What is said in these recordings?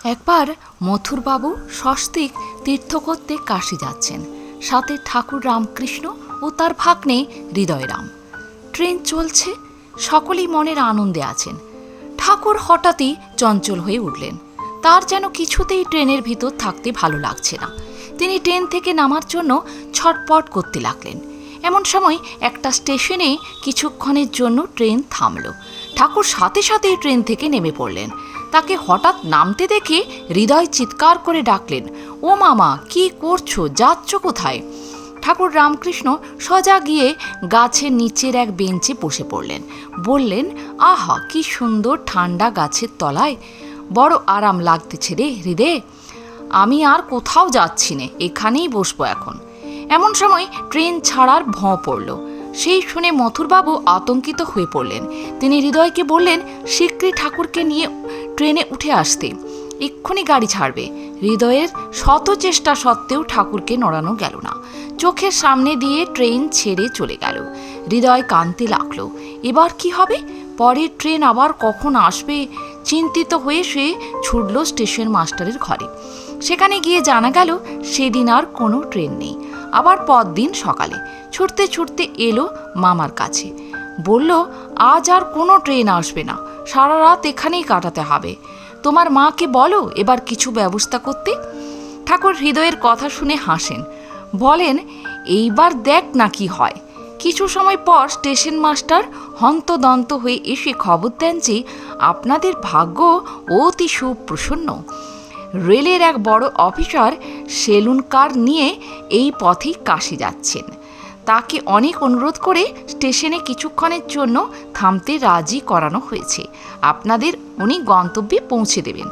একবার মথুরবাবু স্বস্তিক তীর্থ করতে কাশী যাচ্ছেন, সাথে ঠাকুর রামকৃষ্ণ ও তার ভাগ্নে হৃদয়রাম। ট্রেন চলছে, সকলেই মনের আনন্দে আছেন। ঠাকুর হঠাৎই চঞ্চল হয়ে উঠলেন। তার যেন কিছুতেই ট্রেনের ভিতর থাকতে ভালো লাগছে না। তিনি ট্রেন থেকে নামার জন্য ছটপট করতে লাগলেন। এমন সময় একটা স্টেশনে কিছুক্ষণের জন্য ট্রেন থামল। ঠাকুর সাথে সাথেই ট্রেন থেকে নেমে পড়লেন। তাকে হঠাৎ নামতে দেখে হৃদয় চিৎকার করে ডাকলেন, ও মামা, কি করছো, যাচ্ছ কোথায়? ঠাকুর রামকৃষ্ণ সোজা গিয়ে গাছের নিচের এক বেঞ্চে বসে পড়লেন। বললেন, আহা, কি সুন্দর ঠান্ডা গাছের তলায়, বড় আরাম লাগতেছে রে হৃদয়। আমি আর কোথাও যাচ্ছি না, এখানেই বসবো এখন। এমন সময় ট্রেন ছাড়ার ভোঁ পড়ল। সেই শুনে মথুরবাবু আতঙ্কিত হয়ে পড়লেন। তিনি হৃদয়কে বললেন, শীঘ্রই ঠাকুরকে নিয়ে ট্রেনে উঠে আসতে, এক্ষুনি গাড়ি ছাড়বে। হৃদয়ের শত চেষ্টা সত্ত্বেও ঠাকুরকে নড়ানো গেল না। চোখের সামনে দিয়ে ট্রেন ছেড়ে চলে গেল। হৃদয় কাঁদতে লাগলো। এবার কি হবে? পরের ট্রেন আবার কখন আসবে? চিন্তিত হয়ে সে ছুটল স্টেশন মাস্টারের ঘরে। সেখানে গিয়ে জানা গেল সেদিন আর কোনো ট্রেন নেই। আবার পরদিন সকালে ছুটতে ছুটতে এলো মামার কাছে। বলল, আজ আর কোনো ট্রেন আসবে না, সারা রাত এখানেই কাটাতে হবে। তোমার মাকে বলো এবার কিছু ব্যবস্থা করতে। ঠাকুর হৃদয়ের কথা শুনে হাসেন, বলেন, এইবার দেখ না কি হয়। কিছু সময় পর স্টেশন মাস্টার হন্তদন্ত হয়ে এসে খবর দেন যে আপনাদের ভাগ্য অতি সুপ্রসন্ন। রেলের এক বড় অফিসার সেলুন কার নিয়ে এই পথেই কাশী যাচ্ছেন। তাকে অনেক অনুরোধ করে স্টেশনে কিছুক্ষণের জন্য থামতে রাজি করানো হয়েছে। আপনাদের উনি গন্তব্যে পৌঁছে দেবেন।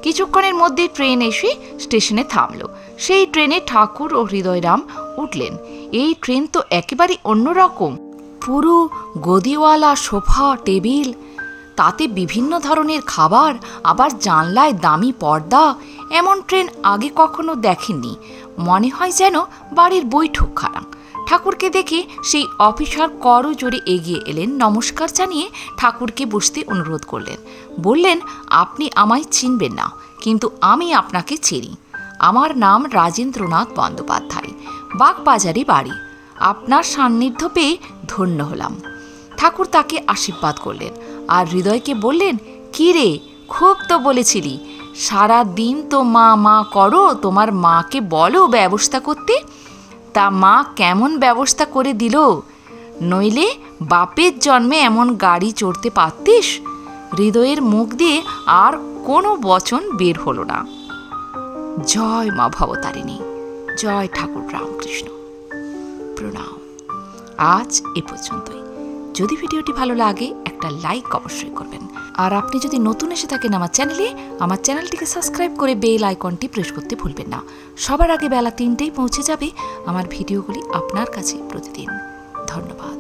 কিছুক্ষণের মধ্যে ট্রেন এসে স্টেশনে থামল। সেই ট্রেনে ঠাকুর ও হৃদয়রাম উঠলেন। এই ট্রেন তো একেবারে অন্যরকম। পুরো গদিওয়ালা সোফা টেবিল, তাতে বিভিন্ন ধরনের খাবার, আবার জানলায় দামি পর্দা। এমন ট্রেন আগে কখনো দেখেননি। মনে হয় যেন বাড়ির বৈঠকখানা। ঠাকুরকে দেখে সেই অফিসার করজোড়ে এগিয়ে এলেন। নমস্কার জানিয়ে ঠাকুরকে বসতে অনুরোধ করলেন। বললেন, আপনি আমায় চিনবেন না, কিন্তু আমি আপনাকে চিনি। আমার নাম রাজেন্দ্রনাথ বন্দ্যোপাধ্যায়, বাগবাজারে বাড়ি। আপনার সান্নিধ্য পেয়ে ধন্য হলাম। ঠাকুর তাকে আশীর্বাদ করলেন আর হৃদয়কে বললেন, কি রে, খুব তো বলেছিলি, সারা দিন তো মা মা করো, তোমার মাকে বলো ব্যবস্থা করতে। তা মা কেমন ব্যবস্থা করে দিল? নইলে বাপের জন্মে এমন গাড়ি চড়তে পারতিস? হৃদয়ের মুখ দিয়ে আর কোনো বচন বের হলো না। জয় মা ভবতারিণী, জয় ঠাকুর রামকৃষ্ণ, প্রণাম। আজ এ পর্যন্তই। যদি ভিডিওটি ভালো লাগে একটা লাইক অবশ্যই করবেন। আর আপনি যদি নতুন এসে থাকেন আমার চ্যানেলটিকে সাবস্ক্রাইব করে বেল আইকনটি প্রেস করতে ভুলবেন না। সবার আগে বেলা 3টেই পৌঁছে যাবে আমার ভিডিওগুলি আপনার কাছে প্রতিদিন। ধন্যবাদ।